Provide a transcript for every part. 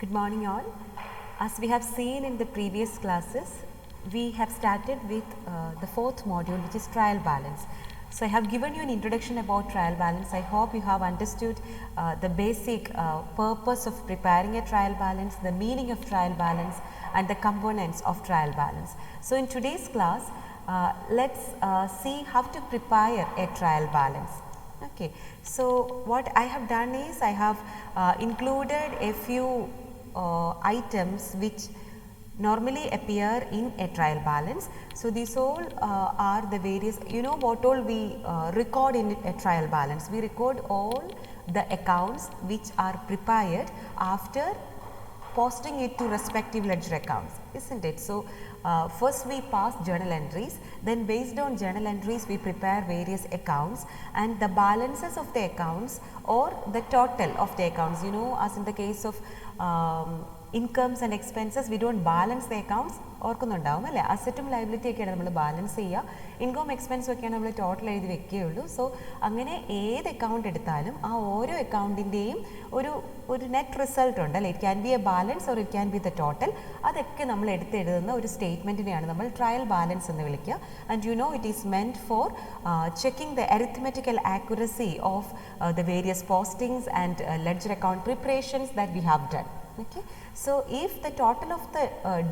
Good morning all. As we have seen in the previous classes, we have started with the fourth module, which is trial balance. So I have given you an introduction about trial balance. I hope you have understood the basic purpose of preparing a trial balance, the meaning of trial balance and the components of trial balance. So in today's class, let's see how to prepare a trial balance. Okay. So what I have done is I have included a few items which normally appear in a trial balance. So these all are the various, what all we record in a trial balance. We record all the accounts which are prepared after posting it to respective ledger accounts, isn't it? So first we pass journal entries, then based on journal entries we prepare various accounts, and the balances of the accounts or the total of the accounts, as in the case of incomes and expenses, we don't balance the accounts. ഓർക്കുന്നുണ്ടാവും അല്ലേ? അസറ്റും liability ഒക്കെയാണ് നമ്മൾ balance ചെയ്യുക, income എക്സ്പെൻസും ഒക്കെയാണ് നമ്മൾ total എഴുതി വെക്കുകയുള്ളൂ. So അങ്ങനെ ഏത് account എടുത്താലും ആ ഓരോ അക്കൗണ്ടിൻ്റെയും ഒരു നെറ്റ് റിസൾട്ട് ഉണ്ട് അല്ലേ? It can B A balance or it can B the total. അതൊക്കെ നമ്മൾ എടുത്തെഴുതുന്ന ഒരു സ്റ്റേറ്റ്മെൻറ്റിനെയാണ് നമ്മൾ ട്രയൽ ബാലൻസ് എന്ന് വിളിക്കുക. And it is meant for checking the arithmetical accuracy of the various postings and ledger account preparations that we have done. Okay. So if the total of the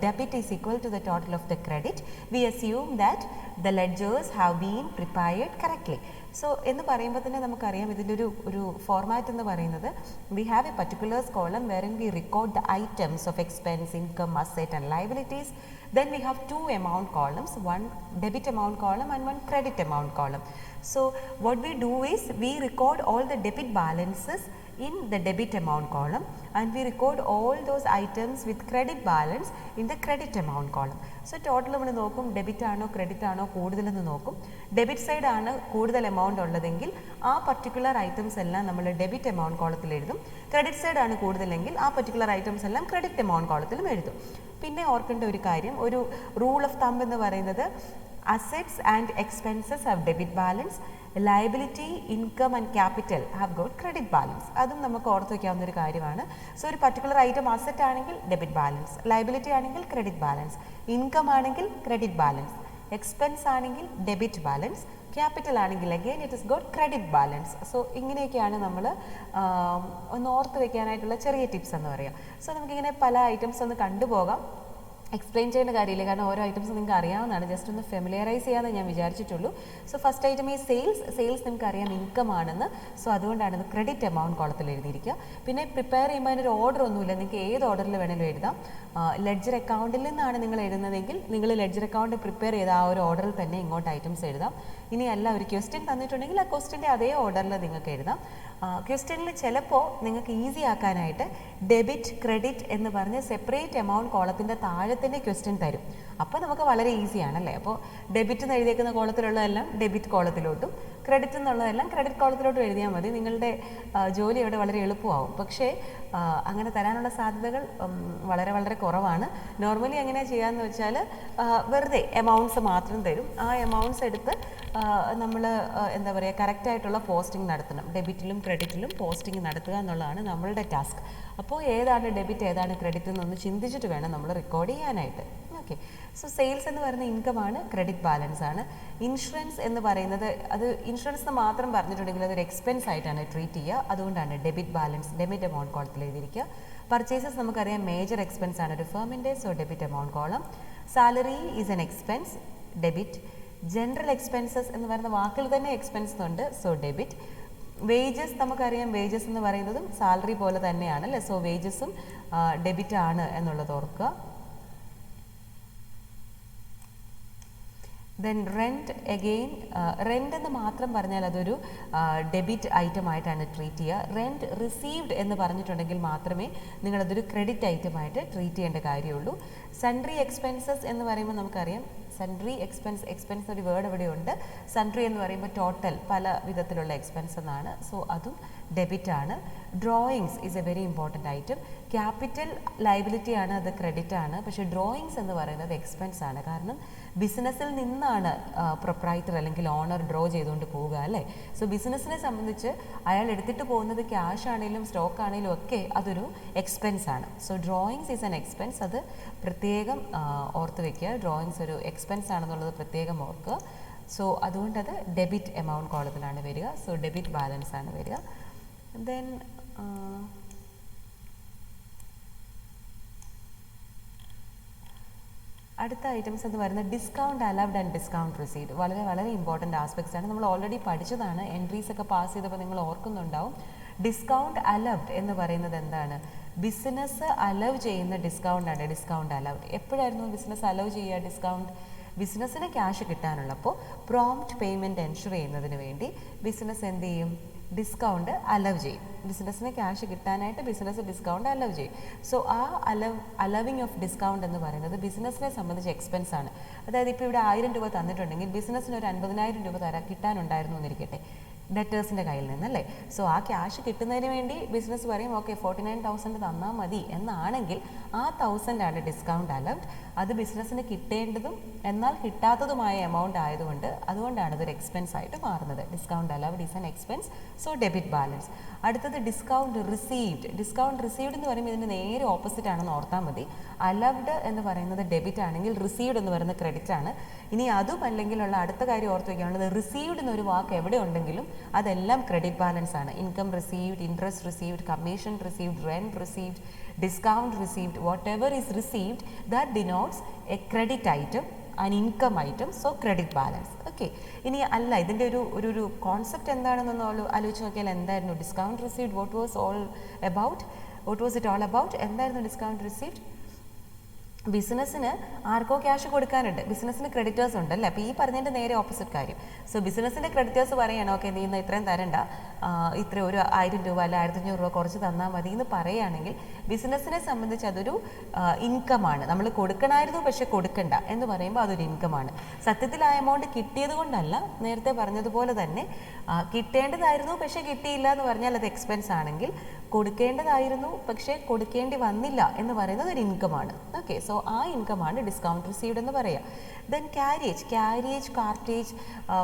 debit is equal to the total of the credit, we assume that the ledgers have been prepared correctly. So എന്ന് പറയുമ്പോൾ തന്നെ നമുക്കറിയാം ഇതിൻ്റെ ഒരു format എന്ന് പറയുന്നത്, we have a particulars column wherein we record the items of expense, income, asset and liabilities. Then we have two amount columns, one debit amount column and one credit amount column. So what we do is we record all the debit balances in the debit amount column and we record all those items with credit balance in the credit amount column. So total നമ്മൾ നോക്കും debit ആണോ credit ആണോ കൂടുതലെന്ന് നോക്കും. Debit side ആണ് കൂടുതൽ amount ഉള്ളതെങ്കിൽ ആ particular items എല്ലാം നമ്മൾ ഡെബിറ്റ് എമൗണ്ട് കോളത്തിൽ എഴുതും. ക്രെഡിറ്റ് സൈഡ് ആണ് കൂടുതലെങ്കിൽ ആ പർട്ടിക്കുലർ ഐറ്റംസ് എല്ലാം ക്രെഡിറ്റ് എമൗണ്ട് കോളത്തിലും എഴുതും. പിന്നെ ഓർക്കേണ്ട ഒരു കാര്യം, ഒരു റൂൾ ഓഫ് തമ്പ് എന്ന് പറയുന്നത്, assets and expenses have debit balance, liability, income and capital have got credit balance. അതും നമുക്ക് ഓർത്ത് വയ്ക്കാവുന്ന ഒരു കാര്യമാണ്. സോ ഒരു പർട്ടിക്കുലർ ഐറ്റം അസറ്റ് ആണെങ്കിൽ ഡെബിറ്റ് ബാലൻസ്, ലയബിലിറ്റി ആണെങ്കിൽ ക്രെഡിറ്റ് ബാലൻസ്, ഇൻകം ആണെങ്കിൽ ക്രെഡിറ്റ് ബാലൻസ്, എക്സ്പെൻസ് ആണെങ്കിൽ ഡെബിറ്റ് ബാലൻസ്, ക്യാപിറ്റൽ ആണെങ്കിൽ again it is got credit balance. So ഇങ്ങനെയൊക്കെയാണ് നമ്മൾ ഒന്ന് ഓർത്ത് വയ്ക്കാനായിട്ടുള്ള ചെറിയ ടിപ്സ് എന്ന് പറയുക. സോ നമുക്കിങ്ങനെ പല ഐറ്റംസ് ഒന്ന് കണ്ടുപോകാം. എക്സ്പ്ലെയിൻ ചെയ്യേണ്ട കാര്യമില്ല, കാരണം ഓരോ ഐറ്റംസ് നിങ്ങൾക്ക് അറിയാവുന്നതാണ്. ജസ്റ്റ് ഒന്ന് ഫെമിലിയറൈസ് ചെയ്യാമെന്ന് ഞാൻ വിചാരിച്ചിട്ടുള്ളൂ. സോ ഫസ്റ്റ് ഐറ്റം ഈ സെയിൽസ് നിങ്ങൾക്ക് അറിയാം ഇൻകം ആണെന്ന്. സോ അതുകൊണ്ടാണ് ഇത് ക്രെഡിറ്റ് എമൗണ്ട് കോളത്തിൽ എഴുതിയിരിക്കുക. പിന്നെ പ്രിപ്പയർ ചെയ്യുമ്പോൾ അതിനൊരു ഓർഡർ ഒന്നുമില്ല, നിങ്ങൾക്ക് ഏത് ഓർഡറിൽ വേണമെങ്കിലും എഴുതാം. ലെഡ്ജർ അക്കൗണ്ടിൽ നിന്നാണ് നിങ്ങൾ എഴുതുന്നതെങ്കിൽ നിങ്ങൾ ലെഡ്ജർ അക്കൗണ്ട് പ്രിപ്പയർ ചെയ്ത ആ ഒരു ഓർഡറിൽ തന്നെ ഇങ്ങോട്ട് ഐറ്റംസ് എഴുതാം. ഇനിയല്ല, ഒരു ക്വസ്റ്റ്യൻ തന്നിട്ടുണ്ടെങ്കിൽ ആ ക്വസ്റ്റ്യൻ്റെ അതേ ഓർഡറിൽ നിങ്ങൾക്ക് എഴുതാം. ക്വസ്റ്റ്യനിൽ ചിലപ്പോൾ നിങ്ങൾക്ക് ഈസി ആക്കാനായിട്ട് ഡെബിറ്റ് ക്രെഡിറ്റ് എന്ന് പറഞ്ഞ് സെപ്പറേറ്റ് എമൗണ്ട് കോളത്തിൻ്റെ താഴെ തന്നെ ക്വസ്റ്റ്യൻ തരും. അപ്പോൾ നമുക്ക് വളരെ ഈസിയാണല്ലേ. അപ്പോൾ ഡെബിറ്റ് എന്ന് എഴുതിയേക്കുന്ന കോളത്തിലുള്ളതെല്ലാം ഡെബിറ്റ് കോളത്തിലോട്ടും ക്രെഡിറ്റ് എന്നുള്ളതെല്ലാം ക്രെഡിറ്റ് കോളത്തിലോട്ടും എഴുതിയാൽ മതി. നിങ്ങളുടെ ജോലി അവിടെ വളരെ എളുപ്പമാവും. പക്ഷേ അങ്ങനെ തരാനുള്ള സാധ്യതകൾ വളരെ വളരെ കുറവാണ്. നോർമലി എങ്ങനെ ചെയ്യാമെന്ന് വെച്ചാൽ വെറുതെ എമൗണ്ട്സ് മാത്രം തരും. ആ എമൗണ്ട്സ് എടുത്ത് നമ്മൾ എന്താ പറയുക, കറക്റ്റായിട്ടുള്ള പോസ്റ്റിംഗ് നടത്തണം. ഡെബിറ്റിലും ക്രെഡിറ്റിലും പോസ്റ്റിംഗ് നടത്തുക എന്നുള്ളതാണ് നമ്മളുടെ ടാസ്ക്. അപ്പോൾ ഏതാണ് ഡെബിറ്റ് ഏതാണ് ക്രെഡിറ്റ് എന്നൊന്ന് ചിന്തിച്ചിട്ട് വേണം നമ്മൾ റെക്കോർഡ് ചെയ്യാനായിട്ട്. ഓക്കെ. സോ സെയിൽസ് എന്ന് പറയുന്ന ഇൻകം ആണ്, ക്രെഡിറ്റ് ബാലൻസ് ആണ്. ഇൻഷുറൻസ് എന്ന് പറയുന്നത്, അത് ഇൻഷുറൻസ് എന്ന് മാത്രം പറഞ്ഞിട്ടുണ്ടെങ്കിൽ അതൊരു എക്സ്പെൻസ് ആയിട്ടാണ് ട്രീറ്റ് ചെയ്യുക. അതുകൊണ്ടാണ് ഡെബിറ്റ് ബാലൻസ് ഡെബിറ്റ് എമൗണ്ട് കോളത്തിൽ എഴുതിയിരിക്കുക. പർച്ചേസസ് നമുക്കറിയാം മേജർ എക്സ്പെൻസ് ആണ് ഒരു ഫേമിൻ്റെ, so debit amount column. Salary is an expense, debit. General expenses എന്ന് പറയുന്ന വാക്കിൽ തന്നെ എക്സ്പെൻസ് ഉണ്ട്, സോ ഡെബിറ്റ്. വേജസ് നമുക്കറിയാം, വേജസ് എന്ന് പറയുന്നതും സാലറി പോലെ തന്നെയാണ് അല്ലേ. സോ വേജസും ഡെബിറ്റ് ആണ് എന്നുള്ളത് ഓർക്കുക. ദെൻ റെൻറ്റ്, അഗെയിൻ റെൻ്റ് എന്ന് മാത്രം പറഞ്ഞാൽ അതൊരു ഡെബിറ്റ് ഐറ്റം ആയിട്ടാണ് ട്രീറ്റ് ചെയ്യുക. റെൻറ്റ് റിസീവ്ഡ് എന്ന് പറഞ്ഞിട്ടുണ്ടെങ്കിൽ മാത്രമേ നിങ്ങളതൊരു ക്രെഡിറ്റ് ഐറ്റമായിട്ട് ട്രീറ്റ് ചെയ്യേണ്ട കാര്യമുള്ളൂ. സൺട്രി എക്സ്പെൻസസ് എന്ന് പറയുമ്പോൾ നമുക്കറിയാം സൺട്രി എക്സ്പെൻസ് ഒരു വേർഡ് ഇവിടെയുണ്ട്. സൺട്രി എന്ന് പറയുമ്പോൾ ടോട്ടൽ പല വിധത്തിലുള്ള എക്സ്പെൻസ് എന്നാണ്. സോ അതും ഡെബിറ്റ് ആണ്. Drawings is A very important item. Capital liability ആണ്, അത് ക്രെഡിറ്റ് ആണ്. പക്ഷേ ഡ്രോയിങ്സ് എന്ന് പറയുന്നത് എക്സ്പെൻസ് ആണ്. കാരണം ബിസിനസ്സിൽ നിന്നാണ് പ്രൊപ്രൈറ്റർ അല്ലെങ്കിൽ ഓണർ ഡ്രോ ചെയ്തുകൊണ്ട് പോവുക അല്ലേ. സോ ബിസിനസ്സിനെ സംബന്ധിച്ച് അയാൾ എടുത്തിട്ട് പോകുന്നത് ക്യാഷ് ആണെങ്കിലും സ്റ്റോക്ക് ആണെങ്കിലും ഒക്കെ അതൊരു എക്സ്പെൻസ് ആണ്. So drawings is an expense. അത് പ്രത്യേകം ഓർത്ത് വയ്ക്കുക. ഡ്രോയിങ്സ് ഒരു എക്സ്പെൻസ് ആണെന്നുള്ളത് പ്രത്യേകം ഓർക്കുക. സോ അതുകൊണ്ട് അത് ഡെബിറ്റ് എമൗണ്ട് കോളത്തിലാണ് വരിക. സോ ഡെബിറ്റ് ബാലൻസ് ആണ് വരിക. ദെൻ അടുത്ത ഐറ്റംസ് എന്ന് പറയുന്നത് ഡിസ്കൗണ്ട് അലവ്ഡ് ആൻഡ് ഡിസ്കൗണ്ട് റിസീവ്ഡ്. വളരെ വളരെ ഇമ്പോർട്ടൻ്റ് ആസ്പെക്ട്സ് ആണ്. നമ്മൾ ഓൾറെഡി പഠിച്ചതാണ്. എൻട്രീസ് ഒക്കെ പാസ് ചെയ്തപ്പോൾ നിങ്ങൾ ഓർക്കുന്നുണ്ടാവും. ഡിസ്കൗണ്ട് അലവ്ഡ് എന്ന് പറയുന്നത് എന്താണ്? ബിസിനസ് അലവ് ചെയ്യുന്ന ഡിസ്കൗണ്ട് ആണ് ഡിസ്കൗണ്ട് അലവ്ഡ്. എപ്പോഴായിരുന്നു ബിസിനസ് അലവ് ചെയ്യുക ഡിസ്കൗണ്ട്? ബിസിനസ്സിന് ക്യാഷ് കിട്ടാനുള്ളപ്പോൾ പ്രോംപ്റ്റ് പേയ്മെൻറ്റ് എൻഷുർ ചെയ്യുന്നതിന് വേണ്ടി ബിസിനസ് എന്ത് ചെയ്യും? ഡിസ്കൗണ്ട് അലവ് ചെയ്യും. ബിസിനസ്സിന് ക്യാഷ് കിട്ടാനായിട്ട് ബിസിനസ് ഡിസ്കൗണ്ട് അലവ് ചെയ്യും. സോ ആ അലവിങ് ഓഫ് ഡിസ്കൗണ്ട് എന്ന് പറയുന്നത് ബിസിനസ്സിനെ സംബന്ധിച്ച് എക്സ്പെൻസ് ആണ്. അതായത് ഇപ്പോൾ ഇവിടെ 1000 രൂപ തന്നിട്ടുണ്ടെങ്കിൽ ബിസിനസ്സിന് ഒരു 50,000 രൂപ കിട്ടാനുണ്ടായിരുന്നു എന്നിരിക്കട്ടെ ഡെറ്റേഴ്സിൻ്റെ കയ്യിൽ നിന്നല്ലേ. സോ ആ ക്യാഷ് കിട്ടുന്നതിന് വേണ്ടി ബിസിനസ് പറയും ഓക്കെ 49,000 തന്നാൽ മതി എന്നാണെങ്കിൽ ആ 1,000 ആണ് ഡിസ്കൗണ്ട് അലവ്ഡ്. അത് ബിസിനസ്സിന് കിട്ടേണ്ടതും എന്നാൽ കിട്ടാത്തതുമായ എമൗണ്ട് ആയതുകൊണ്ട് അതുകൊണ്ടാണ് ഇതൊരു എക്സ്പെൻസ് ആയിട്ട് മാറുന്നത്. Discount allowed is an expense. So debit balance. അടുത്തത് ഡിസ്കൗണ്ട് റിസീവ്ഡ്. ഡിസ്കൗണ്ട് റിസീവ്ഡ് എന്ന് പറയുമ്പോൾ ഇതിൻ്റെ നേരെ ഓപ്പോസിറ്റ് ആണെന്ന് ഓർത്താൽ മതി. അലവ്ഡ് എന്ന് പറയുന്നത് ഡെബിറ്റ് ആണെങ്കിൽ റിസീവ്ഡ് എന്ന് പറയുന്നത് ക്രെഡിറ്റ് ആണ്. ഇനി അതും അല്ലെങ്കിലുള്ള അടുത്ത കാര്യം ഓർത്ത് വയ്ക്കാനുള്ളത് റിസീവ്ഡ് എന്നൊരു വാക്ക് എവിടെ ഉണ്ടെങ്കിലും അതെല്ലാം ക്രെഡിറ്റ് ബാലൻസ് ആണ്. Income received, interest received, commission received, rent received, discount received, what ever is received that denotes A credit item and income item. So credit balance. Okay. ഇനി അല്ല ഇതിൻ്റെ ഒരു കോൺസെപ്റ്റ് എന്താണെന്നൊന്ന് ആലോചിച്ച് നോക്കിയാൽ എന്തായിരുന്നു discount received? What was it all about? എന്തായിരുന്നു discount received? ബിസിനസ്സിന് ആർക്കോ ക്യാഷ് കൊടുക്കാനുണ്ട്, ബിസിനസ്സിന് ക്രെഡിറ്റേഴ്സ് ഉണ്ട് അല്ലേ. അപ്പോൾ ഈ പറഞ്ഞതിൻ്റെ നേരെ ഓപ്പോസിറ്റ് കാര്യം. സോ ബിസിനസ്സിൻ്റെ ക്രെഡിറ്റേഴ്സ് പറയുകയാണ് ഓക്കെ നീ ഇന്ന് ഇത്രയും തരണ്ട, ഇത്ര ഒരു 1000 രൂപ അല്ല 1500 രൂപ കുറച്ച് തന്നാൽ മതി എന്ന് പറയുകയാണെങ്കിൽ ബിസിനസ്സിനെ സംബന്ധിച്ച് അതൊരു ഇൻകമാണ്. നമ്മൾ കൊടുക്കണമായിരുന്നു പക്ഷെ കൊടുക്കണ്ട എന്ന് പറയുമ്പോൾ അതൊരു ഇൻകമാണ്. സത്യത്തിൽ ആ എമൗണ്ട് കിട്ടിയത് കൊണ്ടല്ല, നേരത്തെ പറഞ്ഞതുപോലെ തന്നെ കിട്ടേണ്ടതായിരുന്നു പക്ഷേ കിട്ടിയില്ല എന്ന് പറഞ്ഞാൽ അത് എക്സ്പെൻസ് ആണെങ്കിൽ, കൊടുക്കേണ്ടതായിരുന്നു പക്ഷേ കൊടുക്കേണ്ടി വന്നില്ല എന്ന് പറയുന്നത് ഒരു ഇൻകമാണ്. ഓക്കെ. സോ ആ ഇൻകമാണ് ഡിസ്കൗണ്ട് റിസീവ്ഡ് എന്ന് പറയുക. Then carriage, cartage,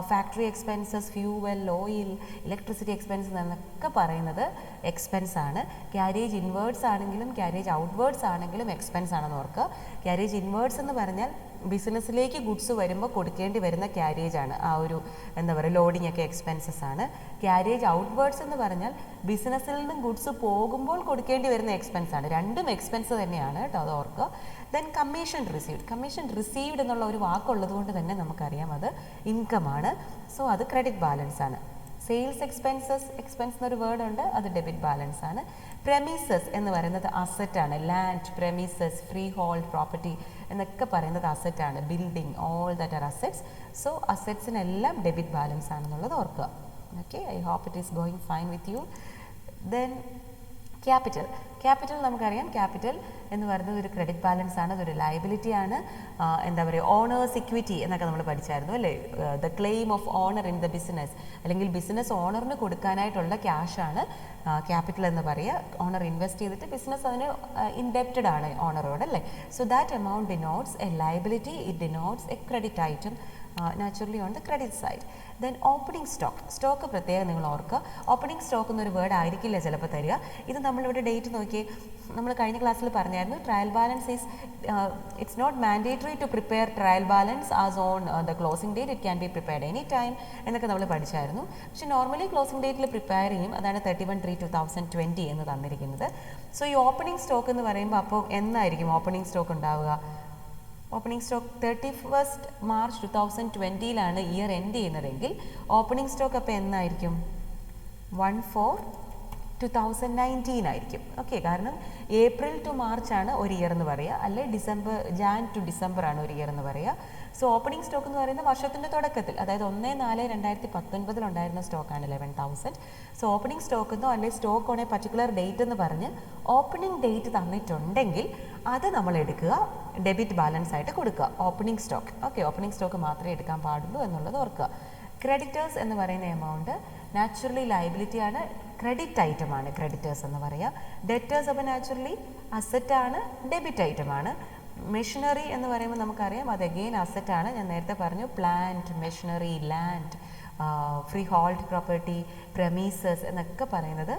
factory expenses, fuel, oil, electricity expense എന്നൊക്കെ പറയുന്നത് എക്സ്പെൻസ് ആണ്. ക്യാരേജ് ഇൻവേർഡ്സ് ആണെങ്കിലും ക്യാരേജ് ഔട്ട്വേർഡ്സ് ആണെങ്കിലും എക്സ്പെൻസ് ആണെന്ന് ഓർക്കുക. ക്യാരേജ് ഇൻവേർഡ്സ് എന്ന് പറഞ്ഞാൽ ബിസിനസ്സിലേക്ക് ഗുഡ്സ് വരുമ്പോൾ കൊടുക്കേണ്ടി വരുന്ന ക്യാരേജ് ആണ്. ആ ഒരു എന്താ പറയുക ലോഡിംഗ് ഒക്കെ എക്സ്പെൻസസ് ആണ്. ക്യാരേജ് ഔട്ട്വേർഡ്സ് എന്ന് പറഞ്ഞാൽ ബിസിനസ്സിൽ നിന്നും ഗുഡ്സ് പോകുമ്പോൾ കൊടുക്കേണ്ടി വരുന്ന എക്സ്പെൻസ് ആണ്. രണ്ടും എക്സ്പെൻസ് തന്നെയാണ് കേട്ടോ, അത് ഓർക്കുക. ദെൻ കമ്മീഷൻ റിസീവ്ഡ് എന്നുള്ള ഒരു വാക്കുള്ളത് കൊണ്ട് തന്നെ നമുക്കറിയാം അത് ഇൻകമാണ്. സോ അത് ക്രെഡിറ്റ് ബാലൻസ് ആണ്. സെയിൽസ് എക്സ്പെൻസ് എന്നൊരു വേർഡ് ഉണ്ട്, അത് ഡെബിറ്റ് ബാലൻസ് ആണ്. പ്രെമിസസ് എന്ന് പറയുന്നത് അസറ്റാണ്. Land, premises, freehold property എന്നൊക്കെ പറയുന്നത് അസറ്റാണ്. Building, all that are assets. So അസറ്റ്സിനെല്ലാം ഡെബിറ്റ് ബാലൻസ് ആണെന്നുള്ളത് ഓർക്കുക. Okay, I hope it is going fine with you. Then capital നമുക്കറിയാം. ക്യാപിറ്റൽ എന്ന് പറയുന്നത് ഒരു ക്രെഡിറ്റ് ബാലൻസ് ആണ്, അതൊരു ലയബിലിറ്റി ആണ്. എന്താ പറയുക, ഓണേഴ്സ് ഇക്വിറ്റി എന്നൊക്കെ നമ്മൾ പഠിച്ചായിരുന്നു അല്ലേ. The claim of owner in the business, അല്ലെങ്കിൽ ബിസിനസ് ഓണറിന് കൊടുക്കാനായിട്ടുള്ള ക്യാഷാണ് ക്യാപിറ്റൽ എന്ന് പറയുക. ഓണർ ഇൻവെസ്റ്റ് ചെയ്തിട്ട് ബിസിനസ് അതിന് ഇൻഡെപ്റ്റഡ് ആണ് ഓണറോട് അല്ലേ. So that amount denotes A liability, it denotes A credit item naturally on the credit side. Then opening stock പ്രത്യേകം നിങ്ങൾ ഓർക്കുക. ഓപ്പണിംഗ് സ്റ്റോക്ക് എന്നൊരു വേർഡ് ആയിരിക്കില്ല ചിലപ്പോൾ തരിക. ഇത് നമ്മളിവിടെ ഡേറ്റ് നോക്കി, നമ്മൾ കഴിഞ്ഞ ക്ലാസ്സിൽ പറഞ്ഞായിരുന്നു trial balance is it's not mandatory to prepare trial balance as on the closing date, it can be prepared any time എന്നൊക്കെ നമ്മൾ പഠിച്ചായിരുന്നു. പക്ഷേ നോർമലി ക്ലോസിംഗ് ഡേറ്റിൽ പ്രിപ്പയർ ചെയ്യും. അതാണ് 31/3/2020 എന്ന് തന്നിരിക്കുന്നത്. സോ ഈ ഓപ്പണിംഗ് സ്റ്റോക്ക് എന്ന് പറയുമ്പോൾ അപ്പോൾ എന്നായിരിക്കും ഓപ്പണിംഗ് സ്റ്റോക്ക് ഉണ്ടാവുക? Opening stock 31st March 2020 year end ചെയ്യുന്നതെങ്കിൽ ഓപ്പണിംഗ് സ്റ്റോക്ക് അപ്പോൾ എന്നായിരിക്കും? 1/4/2019 ആയിരിക്കും. ഓക്കെ, കാരണം ഏപ്രിൽ ടു മാർച്ച് ആണ് ഒരു ഇയർ എന്ന് പറയുക, അല്ലെ ജാൻ ടു ഡിസംബർ ആണ് ഒരു ഇയർ എന്ന് പറയുക. സോ ഓപ്പണിംഗ് സ്റ്റോക്ക് എന്ന് പറയുന്നത് വർഷത്തിൻ്റെ തുടക്കത്തിൽ, അതായത് 1/4/2019 ഉണ്ടായിരുന്ന സ്റ്റോക്കാണ് 11,000. സോ ഓപ്പണിംഗ് സ്റ്റോക്ക് എന്നോ അല്ലെങ്കിൽ stock on A particular date എന്ന് പറഞ്ഞ് ഓപ്പണിംഗ് ഡേറ്റ് തന്നിട്ടുണ്ടെങ്കിൽ അത് നമ്മൾ എടുക്കുക, ഡെബിറ്റ് ബാലൻസ് ആയിട്ട് കൊടുക്കുക opening stock. Okay, opening stock മാത്രമേ എടുക്കാൻ പാടുള്ളൂ എന്നുള്ളത് ഓർക്കുക. ക്രെഡിറ്റേഴ്സ് എന്ന് പറയുന്ന എമൗണ്ട് നാച്ചുറലി ലയബിലിറ്റി ആണ്. ക്രെഡിറ്റ് ഐറ്റമാണ് ക്രെഡിറ്റേഴ്സ് എന്ന് പറയുക. ഡെറ്റേഴ്സ് അപ്പോൾ നാച്ചുറലി അസറ്റാണ്, ഡെബിറ്റ് ഐറ്റമാണ്. മെഷീനറി എന്ന് പറയുമ്പോൾ നമുക്കറിയാം അത് അഗെയിൻ അസറ്റാണ്. ഞാൻ നേരത്തെ പറഞ്ഞു plant, machinery, land, freehold property, premises എന്നൊക്കെ പറയുന്നത്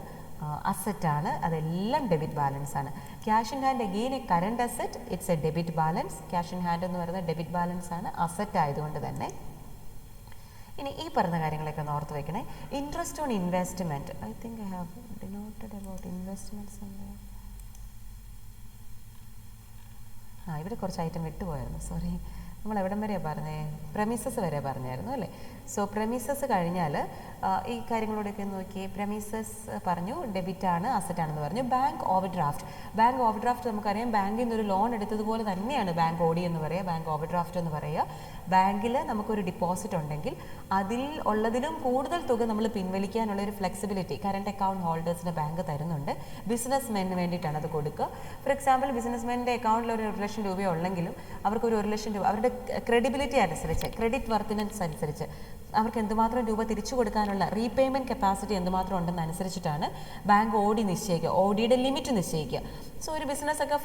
അസറ്റാണ്. അതെല്ലാം ഡെബിറ്റ് ബാലൻസ് ആണ്. Cash in hand again a current asset, it's a debit balance. Cash in hand എന്ന് പറയുന്നത് ഡെബിറ്റ് ബാലൻസ് ആണ്, അസറ്റ് ആയതുകൊണ്ട് തന്നെ. ഇനി ഈ പറഞ്ഞ കാര്യങ്ങളൊക്കെ ഒന്ന് ഓർത്ത് വെക്കണേ. Interest on investment, I think I have denoted about investments. ഇവിടെ കുറച്ച് ഐറ്റം വിട്ടുപോയായിരുന്നു, സോറി. നമ്മൾ എവിടം വരെയാണ് പറഞ്ഞേ? പ്രമിസസ് വരെ പറഞ്ഞായിരുന്നു അല്ലേ. സോ പ്രമിസസ് കഴിഞ്ഞാൽ ഈ കാര്യങ്ങളോടൊക്കെ നോക്കി. പ്രമിസസ് പറഞ്ഞു ഡെബിറ്റ് ആണ്, അസറ്റ് ആണെന്ന് പറഞ്ഞു. Bank over draft. Bank over draft നമുക്കറിയാം ബാങ്കിൽ നിന്നൊരു ലോൺ എടുത്തതുപോലെ തന്നെയാണ് ബാങ്ക് ഓഡി എന്ന് പറയുക, ബാങ്ക് ഓവർ ഡ്രാഫ്റ്റ് എന്ന് പറയുക. ബാങ്കിൽ നമുക്കൊരു ഡിപ്പോസിറ്റ് ഉണ്ടെങ്കിൽ അതിൽ ഉള്ളതിലും കൂടുതൽ തുക നമ്മൾ പിൻവലിക്കാനുള്ള ഒരു ഫ്ലെക്സിബിലിറ്റി കറണ്ട് അക്കൗണ്ട് ഹോൾഡേഴ്സിന് ബാങ്ക് തരുന്നുണ്ട്. ബിസിനസ് മെന്നിന് വേണ്ടിയിട്ടാണ് അത് കൊടുക്കുക. ഫോർ എക്സാമ്പിൾ ബിസിനസ് മെൻ്റെ അക്കൗണ്ടിൽ ഒരു 1 ലക്ഷം രൂപയോ ഉള്ളെങ്കിലും അവർക്കൊരു 1 ലക്ഷം രൂപ അവരുടെ ക്രെഡിബിലിറ്റി അനുസരിച്ച്, ക്രെഡിറ്റ് വർത്തിനൻസ് അനുസരിച്ച് അവർക്ക് എന്തുമാത്രം രൂപ തിരിച്ചു കൊടുക്കാനുള്ള റീപേയ്മെൻറ്റ് കപ്പാസിറ്റി എന്തുമാത്രം ഉണ്ടെന്ന് അനുസരിച്ചിട്ടാണ് ബാങ്ക് ഓഡി നിശ്ചയിക്കുക, ഓഡിയുടെ ലിമിറ്റ് നിശ്ചയിക്കുക. സോ ഒരു ബിസിനസ്സൊക്കെ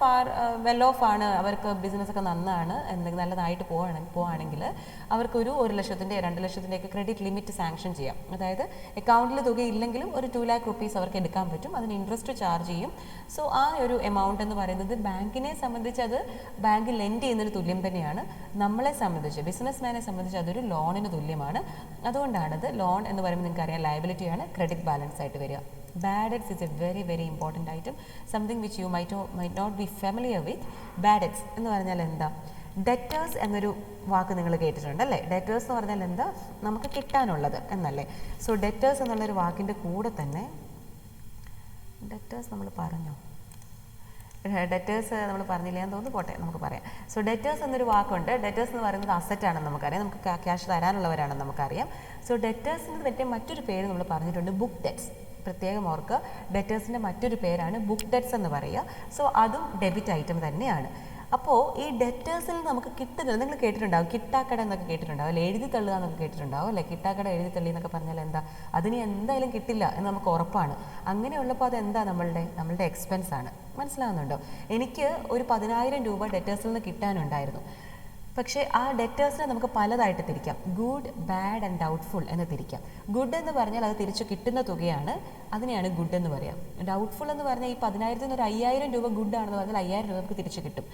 വെൽ ഓഫ് ആണ്, അവർക്ക് ബിസിനസ്സൊക്കെ നന്നാണ്, എന്തെങ്കിലും നല്ലതായിട്ട് പോവുകയാണെങ്കിൽ അവർക്കൊരു 1 ലക്ഷത്തിൻ്റെ 2 ലക്ഷത്തിൻ്റെയൊക്കെ ക്രെഡിറ്റ് ലിമിറ്റ് സാങ്ഷൻ ചെയ്യാം. അതായത് അക്കൗണ്ടിൽ തുക ഇല്ലെങ്കിലും ഒരു 2 lakh rupees അവർക്ക് എടുക്കാൻ പറ്റും, അതിന് ഇൻട്രസ്റ്റ് ചാർജ് ചെയ്യും. സോ ആ ഒരു എമൗണ്ട് എന്ന് പറയുന്നത് ബാങ്കിനെ സംബന്ധിച്ച് അത് ബാങ്ക് ലെൻഡ് ചെയ്യുന്നതിന് തുല്യം തന്നെയാണ്. നമ്മളെ സംബന്ധിച്ച്, ബിസിനസ് മാനെ സംബന്ധിച്ച് അതൊരു ലോണിന് തുല്യമാണ്. അതുകൊണ്ടാണത് ലോൺ എന്ന് പറയുമ്പോൾ നിങ്ങൾക്ക് അറിയാം ലയബിലിറ്റിയാണ് ക്രെഡിറ്റ് ബാലൻസ് ആയിട്ട് വരിക. Bad debts is a very very important item, something which you might not be familiar with. Bad debts എന്ന് പറഞ്ഞാൽ എന്താ? ഡെറ്റേഴ്സ് എന്നൊരു വാക്ക് നിങ്ങൾ കേട്ടിട്ടുണ്ട് അല്ലേ? ഡെറ്റേഴ്സ് എന്ന് പറഞ്ഞാൽ എന്താ? നമുക്ക് കിട്ടാനുള്ളത് എന്നല്ലേ. സോ ഡെറ്റേഴ്സ് എന്നുള്ളൊരു വാക്കിൻ്റെ കൂടെ തന്നെ ഡെറ്റേഴ്സ് നമ്മൾ പറഞ്ഞോ? ഡെറ്റേഴ്സ് നമ്മൾ പറഞ്ഞില്ല എന്ന് തോന്നുന്നു, പോട്ടെ നമുക്ക് പറയാം. സോ ഡെറ്റേഴ്സ് എന്നൊരു വാക്കുണ്ട്. ഡെറ്റേഴ്സ് എന്ന് പറയുന്നത് അസറ്റാണെന്ന് നമുക്കറിയാം, നമുക്ക് ക്യാഷ് തരാനുള്ളവരാണെന്ന് നമുക്കറിയാം. സോ ഡെറ്റേഴ്സിന് പറ്റിയ മറ്റൊരു പേര് നമ്മൾ പറഞ്ഞിട്ടുണ്ട്, ബുക്ക് ഡെറ്റ്സ്. പ്രത്യേകം ഓർക്ക്, ഡെറ്റേഴ്സിൻ്റെ മറ്റൊരു പേരാണ് ബുക്ക് ഡെറ്റ്സ് എന്ന് പറയുക. സോ അതും ഡെബിറ്റ് ഐറ്റം തന്നെയാണ്. അപ്പോൾ ഈ ഡെറ്റേഴ്സിൽ നമുക്ക് കിട്ടുന്നത് നിങ്ങൾ കേട്ടിട്ടുണ്ടാവും, കിട്ടാക്കട എന്നൊക്കെ കേട്ടിട്ടുണ്ടാവും അല്ലെ, എഴുതി തള്ളുക എന്നൊക്കെ കേട്ടിട്ടുണ്ടാവും അല്ലേ. കിട്ടാക്കട എഴുതി തള്ളി എന്നൊക്കെ പറഞ്ഞാൽ എന്താ? അതിന് എന്തായാലും കിട്ടില്ല എന്ന് നമുക്ക് ഉറപ്പാണ്. അങ്ങനെയുള്ളപ്പോൾ അതെന്താ? നമ്മളുടെ എക്സ്പെൻസ് ആണ്. മനസ്സിലാവുന്നുണ്ടോ? എനിക്ക് ഒരു 10,000 രൂപ ഡെറ്റേഴ്സിൽ നിന്ന് കിട്ടാനുണ്ടായിരുന്നു. പക്ഷേ ആ ഡെറ്റേഴ്സിനെ നമുക്ക് പലതായിട്ട് തിരിക്കാം. ഗുഡ്, ബാഡ് ആൻഡ് ഡൗട്ട്ഫുൾ എന്ന് തിരിക്കാം. ഗുഡ് എന്ന് പറഞ്ഞാൽ അത് തിരിച്ചു കിട്ടുന്ന തുകയാണ്, അതിനെയാണ് ഗുഡ് എന്ന് പറയാം. ഡൗട്ട്ഫുൾ എന്ന് പറഞ്ഞാൽ ഈ 10,000-ൽ നിന്ന് ഒരു 5,000 രൂപ ഗുഡ് ആണെന്ന് പറഞ്ഞാൽ 5,000 രൂപ നമുക്ക് തിരിച്ചു കിട്ടും.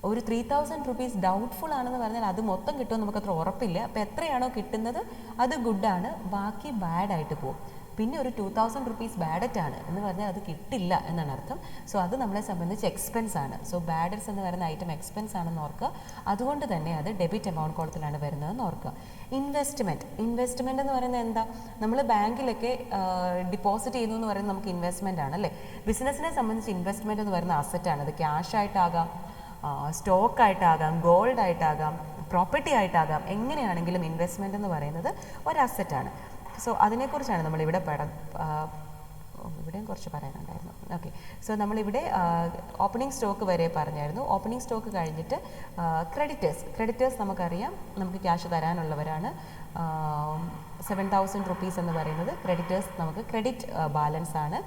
ഒരു 3,000 rupees ഡൗട്ട്ഫുൾ ആണെന്ന് പറഞ്ഞാൽ അത് മൊത്തം കിട്ടുമെന്ന് നമുക്കത്ര ഉറപ്പില്ല. അപ്പോൾ എത്രയാണോ കിട്ടുന്നത് അത് ഗുഡാണ്, ബാക്കി ബാഡായിട്ട് പോകും. പിന്നെ ഒരു 2,000 rupees ബാഡ് ഡെറ്റ് ആണ് എന്ന് പറഞ്ഞാൽ അത് കിട്ടില്ല എന്നാണ് അർത്ഥം. സോ അത് നമ്മളെ സംബന്ധിച്ച് എക്സ്പെൻസ് ആണ്. സോ ബാഡ് ഡെറ്റ്സ് എന്ന് പറയുന്ന ഐറ്റം എക്സ്പെൻസ് ആണെന്ന് ഓർക്കുക. അതുകൊണ്ട് തന്നെ അത് ഡെബിറ്റ് എമൗണ്ട് കോളത്തിലാണ് വരുന്നതെന്ന് ഓർക്കുക. ഇൻവെസ്റ്റ്മെൻറ്റ് എന്ന് പറയുന്നത് എന്താ? നമ്മൾ ബാങ്കിലൊക്കെ ഡിപ്പോസിറ്റ് ചെയ്യുന്നു എന്ന് പറയുന്നത് നമുക്ക് ഇൻവെസ്റ്റ്മെൻ്റ് ആണ് അല്ലേ. ബിസിനസ്സിനെ സംബന്ധിച്ച് ഇൻവെസ്റ്റ്മെൻറ്റ് എന്ന് പറയുന്ന അസറ്റാണ്. അത് ക്യാഷ് ആയിട്ടാകാം, സ്റ്റോക്ക് ആയിട്ടാകാം, ഗോൾഡ് ആയിട്ടാകാം, പ്രോപ്പർട്ടി ആയിട്ടാകാം. എങ്ങനെയാണെങ്കിലും ഇൻവെസ്റ്റ്മെൻറ്റ് എന്ന് പറയുന്നത് ഒരു അസറ്റാണ്. സോ അതിനെക്കുറിച്ചാണ് നമ്മളിവിടെ ഇവിടെയും കുറച്ച് പറയാനുണ്ടായിരുന്നു. ഓക്കെ, സോ നമ്മളിവിടെ ഓപ്പണിംഗ് സ്റ്റോക്ക് വരെ പറഞ്ഞായിരുന്നു. ഓപ്പണിംഗ് സ്റ്റോക്ക് കഴിഞ്ഞിട്ട് ക്രെഡിറ്റേഴ്സ് നമുക്കറിയാം, നമുക്ക് ക്യാഷ് തരാനുള്ളവരാണ്. 7,000 rupees എന്ന് പറയുന്നത് ക്രെഡിറ്റേഴ്സ്, നമുക്ക് ക്രെഡിറ്റ് ബാലൻസ് ആണ്.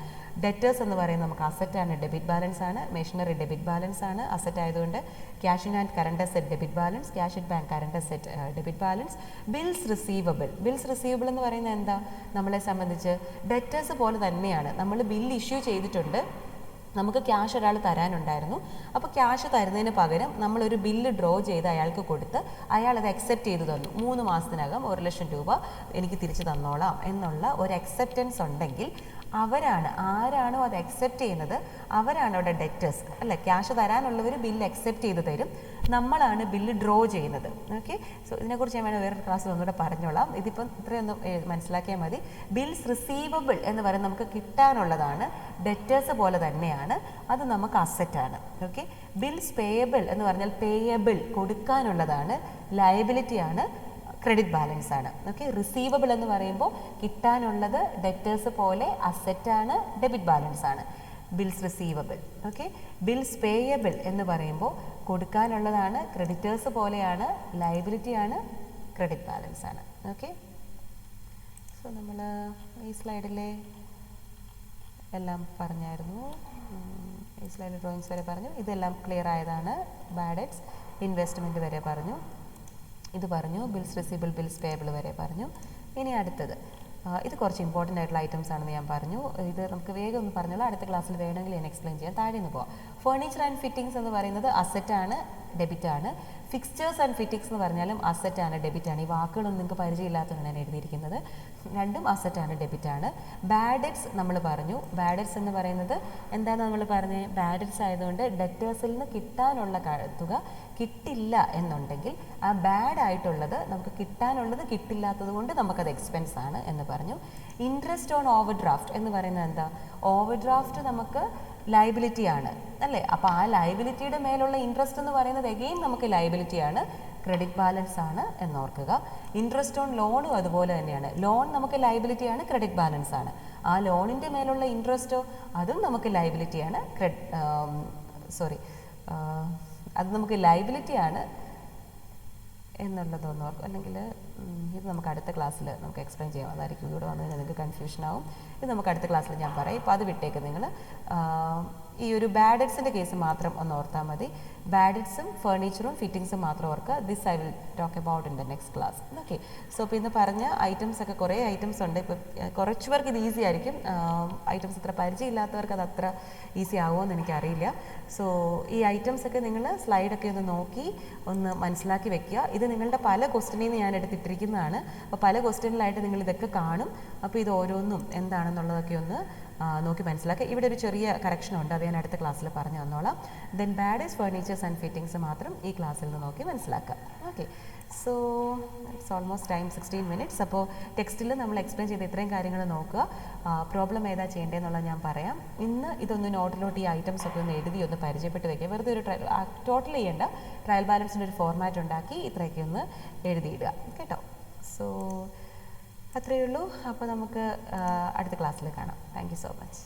ഡെറ്റേഴ്സ് എന്ന് പറയുന്നത് നമുക്ക് അസറ്റാണ്, ഡെബിറ്റ് ബാലൻസ് ആണ്. മെഷീനറി ഡെബിറ്റ് ബാലൻസ് ആണ്, അസറ്റ് ആയതുകൊണ്ട്. Cash in hand current asset debit balance, cash in bank current asset debit balance. Bills receivable എന്ന് പറയുന്നത് എന്താ? നമ്മളെ സംബന്ധിച്ച് ഡെറ്റേഴ്സ് പോലെ തന്നെയാണ്. നമ്മൾ ബിൽ ഇഷ്യൂ ചെയ്തിട്ടുണ്ട്, നമുക്ക് ക്യാഷ് ഒരാൾ തരാനുണ്ടായിരുന്നു. അപ്പോൾ ക്യാഷ് തരുന്നതിന് പകരം നമ്മളൊരു ബില്ല് ഡ്രോ ചെയ്ത് അയാൾക്ക് കൊടുത്ത് അയാൾ അത് അക്സെപ്റ്റ് ചെയ്ത് തന്നു. 3 മാസത്തിനകം 1 ലക്ഷം രൂപ എനിക്ക് തിരിച്ചു തന്നോളാം എന്നുള്ള ഒരു അക്സെപ്റ്റൻസ് ഉണ്ടെങ്കിൽ ആരാണോ അത് അക്സെപ്റ്റ് ചെയ്യുന്നത് അവരാണ് അവിടെ ഡെറ്റേഴ്സ് അല്ലേ. ക്യാഷ് തരാനുള്ളവർ ബില്ല് അക്സെപ്റ്റ് ചെയ്ത് തരും, നമ്മളാണ് ബില്ല് ഡ്രോ ചെയ്യുന്നത്. ഓക്കെ, സോ ഇതിനെക്കുറിച്ച് ഞാൻ വേറൊരു ക്ലാസ്സിൽ ഒന്നുകൂടെ പറഞ്ഞോളാം. ഇതിപ്പം ഇത്രയൊന്നും മനസ്സിലാക്കിയാൽ മതി. ബിൽസ് റിസീവബിൾ എന്ന് പറയുന്നത് നമുക്ക് കിട്ടാനുള്ളതാണ്, ഡെറ്റേഴ്സ് പോലെ തന്നെയാണ്, അത് നമുക്ക് അസറ്റാണ്. ഓക്കെ, ബിൽസ് പേയബിൾ എന്ന് പറഞ്ഞാൽ പേയബിൾ കൊടുക്കാനുള്ളതാണ്, ലയബിലിറ്റിയാണ്, ക്രെഡിറ്റ് ബാലൻസ് ആണ്. ഓക്കെ, റിസീവബിൾ എന്ന് പറയുമ്പോൾ കിട്ടാനുള്ളത് ഡെറ്റേഴ്സ് പോലെ അസറ്റാണ്, ഡെബിറ്റ് ബാലൻസ് ആണ്. Bills receivable. Okay, bills payable എന്ന് പറയുമ്പോൾ കൊടുക്കാനുള്ളതാണ്, ക്രെഡിറ്റേഴ്സ് പോലെയാണ്, ലയബിലിറ്റിയാണ്, ക്രെഡിറ്റ് ബാലൻസ് ആണ്. ഓക്കെ, സോ നമ്മൾ ഈ സ്ലൈഡിലെ എല്ലാം പറഞ്ഞായിരുന്നു. ഈ സ്ലൈഡ് ഡ്രോയിങ്സ് വരെ പറഞ്ഞു. ഇതെല്ലാം ക്ലിയർ ആയതാണ്. ബാഡ് ഡെറ്റ്സ്, ഇൻവെസ്റ്റ്മെൻറ്റ് വരെ പറഞ്ഞു. ഇത് പറഞ്ഞു. ബിൽസ് റിസീവബിൾ, ബിൽസ് പേയബിൾ വരെ പറഞ്ഞു. ഇനി അടുത്തത് ഇത് കുറച്ച് ഇമ്പോർട്ടൻ്റ് ആയിട്ടുള്ള ഐറ്റംസ് ആണെന്ന് ഞാൻ പറഞ്ഞു. ഇത് നമുക്ക് വേഗം ഒന്ന് പറഞ്ഞോളാം. അടുത്ത ക്ലാസ്സിൽ വേണമെങ്കിൽ ഞാൻ എക്സ്പ്ലെയിൻ ചെയ്യാം. താഴെ നിന്ന് പോവാം. ഫർണിച്ചർ ആൻഡ് ഫിറ്റിംഗ്സ് എന്ന് പറയുന്നത് അസറ്റാണ്, ഡെബിറ്റാണ്. ഫിക്സ്ചേഴ്സ് ആൻഡ് ഫിറ്റിംഗ്സ് എന്ന് പറഞ്ഞാലും അസറ്റാണ്, ഡെബിറ്റാണ്. ഈ വാക്കുകളൊന്നും നിങ്ങൾക്ക് പരിചയമില്ലാത്തതാണ് ഞാൻ എഴുതിയിരിക്കുന്നത്. രണ്ടും അസറ്റാണ്, ഡെബിറ്റാണ്. ബാഡ് ഡെറ്റ്സ് നമ്മൾ പറഞ്ഞു. ബാഡ് ഡെറ്റ്സ് എന്ന് പറയുന്നത് എന്താണ് നമ്മൾ പറഞ്ഞത്? ബാഡ് ഡെറ്റ്സ് ആയതുകൊണ്ട് ഡെറ്റേഴ്സിൽ നിന്ന് കിട്ടാനുള്ള തുക കിട്ടില്ല എന്നുണ്ടെങ്കിൽ ആ ബാഡ് ആയിട്ടുള്ളത് നമുക്ക് കിട്ടാനുള്ളത് കിട്ടില്ലാത്തത് കൊണ്ട് നമുക്കത് എക്സ്പെൻസ് ആണ് എന്ന് പറഞ്ഞു. ഇൻട്രസ്റ്റ് ഓൺ ഓവർ ഡ്രാഫ്റ്റ് എന്ന് പറയുന്നത് എന്താ? ഓവർ ഡ്രാഫ്റ്റ് നമുക്ക് ലയബിലിറ്റി ആണ് അല്ലേ? അപ്പോൾ ആ ലയബിലിറ്റിയുടെ മേലുള്ള ഇൻട്രസ്റ്റ് എന്ന് പറയുന്നത് എഗെയിൻ നമുക്ക് ലയബിലിറ്റിയാണ്, ക്രെഡിറ്റ് ബാലൻസ് ആണ് എന്നോർക്കുക. ഇൻട്രസ്റ്റ് ഓൺ ലോണും അതുപോലെ തന്നെയാണ്. ലോൺ നമുക്ക് ലയബിലിറ്റിയാണ്, ക്രെഡിറ്റ് ബാലൻസ് ആണ്. ആ ലോണിൻ്റെ മേലുള്ള ഇൻട്രസ്റ്റോ അതും നമുക്ക് ലയബിലിറ്റിയാണ്, അത് നമുക്ക് ലയബിലിറ്റിയാണ് എന്നുള്ളതൊന്നും ഓർക്കും. അല്ലെങ്കിൽ ഇത് നമുക്ക് അടുത്ത ക്ലാസ്സിൽ നമുക്ക് എക്സ്പ്ലെയിൻ ചെയ്യാം. അതായിരിക്കും ഇവിടെ വന്നു കഴിഞ്ഞാൽ നിങ്ങൾക്ക് കൺഫ്യൂഷൻ ആവും. ഇത് നമുക്ക് അടുത്ത ക്ലാസ്സിൽ ഞാൻ പറയാം. ഇപ്പോൾ അത് വിട്ടേക്ക് നിങ്ങൾ. ഈ ഒരു ബാഡ് ഡെറ്റ്സിൻ്റെ കേസ് മാത്രം ഒന്ന് ഓർത്താൽ മതി. ബാഡ് ഡെറ്റ്സും ഫർണിച്ചറും ഫിറ്റിംഗ്സും മാത്രം ഓർക്കുക. This I will talk about in the next class. Okay. So ഇപ്പോൾ ഇന്ന് പറഞ്ഞ ഐറ്റംസ് ഒക്കെ കുറേ ഐറ്റംസ് ഉണ്ട്. ഇപ്പോൾ കുറച്ച് പേർക്ക് ഇത് ഈസി ആയിരിക്കും. ഐറ്റംസ് ഇത്ര പരിചയമില്ലാത്തവർക്ക് അത് അത്ര ഈസി ആവുമെന്ന് എനിക്കറിയില്ല. സോ ഈ ഐറ്റംസ് ഒക്കെ നിങ്ങൾ സ്ലൈഡൊക്കെ ഒന്ന് നോക്കി ഒന്ന് മനസ്സിലാക്കി വെക്കുക. ഇത് നിങ്ങളുടെ പല ക്വസ്റ്റ്യനിൽ നിന്ന് ഞാൻ എടുത്തിട്ടിരിക്കുന്നതാണ്. അപ്പോൾ പല ക്വസ്റ്റ്യനിലായിട്ട് നിങ്ങൾ ഇതൊക്കെ കാണും. അപ്പോൾ ഇത് ഓരോന്നും എന്താണെന്നുള്ളതൊക്കെ ഒന്ന് നോക്കി മനസ്സിലാക്കുക. ഇവിടെ ഒരു ചെറിയ കറക്ഷനുണ്ട്, അത് ഞാൻ അടുത്ത ക്ലാസ്സിൽ പറഞ്ഞു തന്നോളാം. Then bad is furnitures and fittings മാത്രം ഈ ക്ലാസ്സിൽ നിന്ന് നോക്കി മനസ്സിലാക്കുക. Okay. So it's almost time 16 minutes. അപ്പോൾ ടെക്സ്റ്റിൽ നമ്മൾ എക്സ്പ്ലെയിൻ ചെയ്ത ഇത്രയും കാര്യങ്ങൾ നോക്കുക. പ്രോബ്ലം ഏതാ ചെയ്യേണ്ടതെന്നുള്ളത് ഞാൻ പറയാം. ഇന്ന് ഇതൊന്ന് നോട്ടിലോട്ട് ഈ ഐറ്റംസ് ഒക്കെ ഒന്ന് എഴുതി ഒന്ന് പരിചയപ്പെട്ട് വയ്ക്കുക. വെറുതെ ഒരു ടോട്ടൽ ചെയ്യേണ്ട, ട്രയൽ ബാലൻസിൻ്റെ ഒരു ഫോർമാറ്റ് ഉണ്ടാക്കി ഇത്രയൊക്കെ ഒന്ന് എഴുതിയിടുക കേട്ടോ. സോ അത്രയേ ഉള്ളൂ. അപ്പോൾ നമുക്ക് അടുത്ത ക്ലാസ്സിൽ കാണാം. Thank you so much.